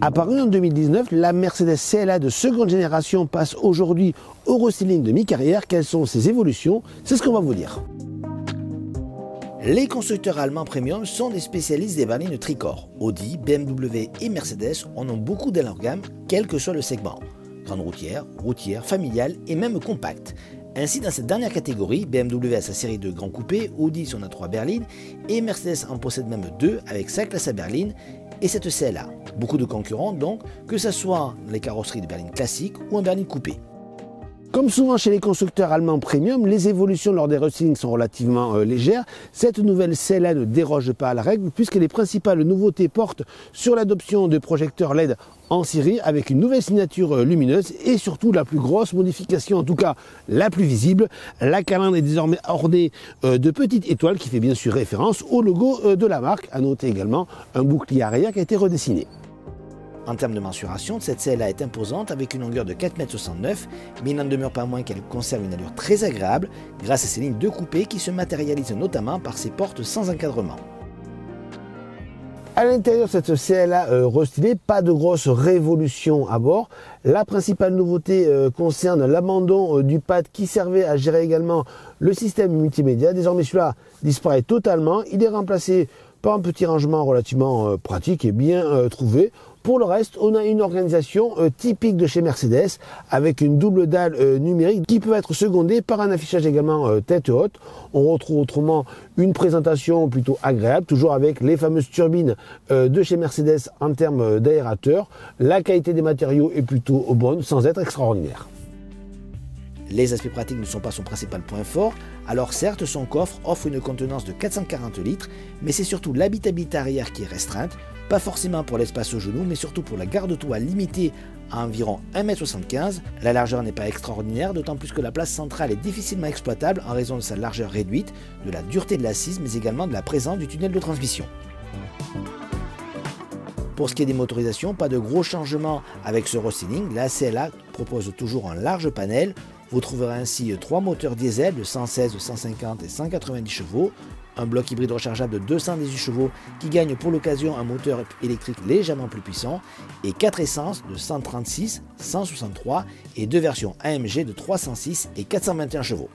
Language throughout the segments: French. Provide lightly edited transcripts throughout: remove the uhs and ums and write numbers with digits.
Apparue en 2019, la Mercedes CLA de seconde génération passe aujourd'hui au restyling de mi-carrière. Quelles sont ses évolutions? C'est ce qu'on va vous dire. Les constructeurs allemands premium sont des spécialistes des berlines tricorps. Audi, BMW et Mercedes en ont beaucoup dans leur gamme, quel que soit le segment. Grande routière, routière, familiale et même compacte. Ainsi, dans cette dernière catégorie, BMW a sa série de grands coupés, Audi son A3 berline et Mercedes en possède même deux avec sa classe à berline et cette CLA. Beaucoup de concurrents donc, que ce soit dans les carrosseries de berline classiques ou en berline coupée. Comme souvent chez les constructeurs allemands premium, les évolutions lors des restylings sont relativement légères. Cette nouvelle CLA ne déroge pas à la règle puisque les principales nouveautés portent sur l'adoption de projecteurs LED en série avec une nouvelle signature lumineuse et surtout la plus grosse modification, en tout cas la plus visible. La calandre est désormais ornée de petites étoiles qui fait bien sûr référence au logo de la marque. À noter également un bouclier arrière qui a été redessiné. En termes de mensuration, cette CLA est imposante avec une longueur de 4,69 m, mais il n'en demeure pas moins qu'elle conserve une allure très agréable grâce à ses lignes de coupé qui se matérialisent notamment par ses portes sans encadrement. À l'intérieur de cette CLA restylée, pas de grosse révolution à bord. La principale nouveauté concerne l'abandon du pad qui servait à gérer également le système multimédia. Désormais celui-là disparaît totalement, il est remplacé par un petit rangement relativement pratique et bien trouvé. Pour le reste, on a une organisation typique de chez Mercedes avec une double dalle numérique qui peut être secondée par un affichage également tête haute. On retrouve autrement une présentation plutôt agréable, toujours avec les fameuses turbines de chez Mercedes en termes d'aérateur. La qualité des matériaux est plutôt bonne sans être extraordinaire. Les aspects pratiques ne sont pas son principal point fort, alors certes son coffre offre une contenance de 440 litres, mais c'est surtout l'habitabilité arrière qui est restreinte, pas forcément pour l'espace au genou, mais surtout pour la garde-toit limitée à environ 1,75 m. La largeur n'est pas extraordinaire, d'autant plus que la place centrale est difficilement exploitable en raison de sa largeur réduite, de la dureté de l'assise, mais également de la présence du tunnel de transmission. Pour ce qui est des motorisations, pas de gros changements avec ce restyling. La CLA propose toujours un large panel. Vous trouverez ainsi 3 moteurs diesel de 116, 150 et 190 chevaux, un bloc hybride rechargeable de 218 chevaux qui gagne pour l'occasion un moteur électrique légèrement plus puissant et 4 essences de 136, 163 et 2 versions AMG de 306 et 421 chevaux.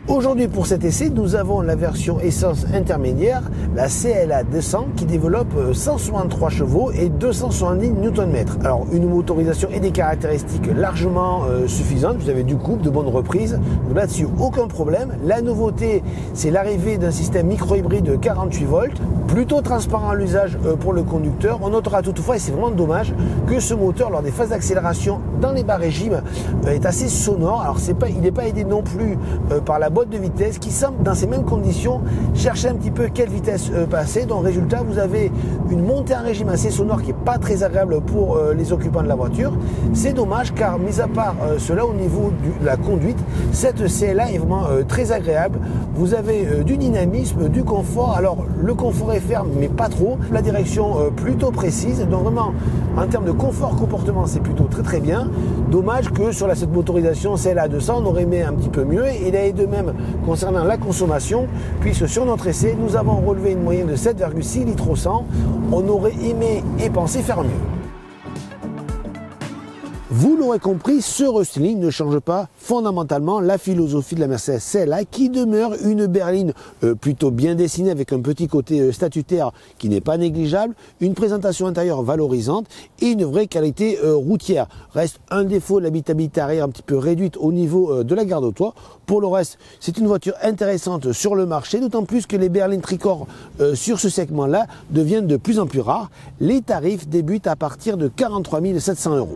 Aujourd'hui pour cet essai, nous avons la version essence intermédiaire, la CLA 200 qui développe 163 chevaux et 270 Nm. Alors une motorisation et des caractéristiques largement suffisantes, vous avez du couple, de bonnes reprises, là-dessus aucun problème. La nouveauté, c'est l'arrivée d'un système micro-hybride de 48 volts, plutôt transparent à l'usage pour le conducteur. On notera toutefois, et c'est vraiment dommage, que ce moteur lors des phases d'accélération dans les bas régimes est assez sonore. Alors il n'est pas aidé non plus par la boîte de vitesse qui semble dans ces mêmes conditions chercher un petit peu quelle vitesse passer. Donc résultat, vous avez une montée en régime assez sonore qui n'est pas très agréable pour les occupants de la voiture. C'est dommage car mis à part cela, au niveau de la conduite, cette CLA est vraiment très agréable. Vous avez du dynamisme, du confort. Alors le confort est ferme mais pas trop. La direction plutôt précise. Donc vraiment en termes de confort comportement, c'est plutôt très bien. Dommage que sur cette motorisation CLA 200, on aurait aimé un petit peu mieux. Et il a de même concernant la consommation, puisque sur notre essai, nous avons relevé une moyenne de 7,6 litres au 100. On aurait aimé et pensé faire mieux. Vous l'aurez compris, ce restyling ne change pas fondamentalement la philosophie de la Mercedes CLA qui demeure une berline plutôt bien dessinée avec un petit côté statutaire qui n'est pas négligeable, une présentation intérieure valorisante et une vraie qualité routière. Reste un défaut, l'habitabilité arrière un petit peu réduite au niveau de la garde-toit. Pour le reste, c'est une voiture intéressante sur le marché, d'autant plus que les berlines tricorps sur ce segment-là deviennent de plus en plus rares. Les tarifs débutent à partir de 43 700 €.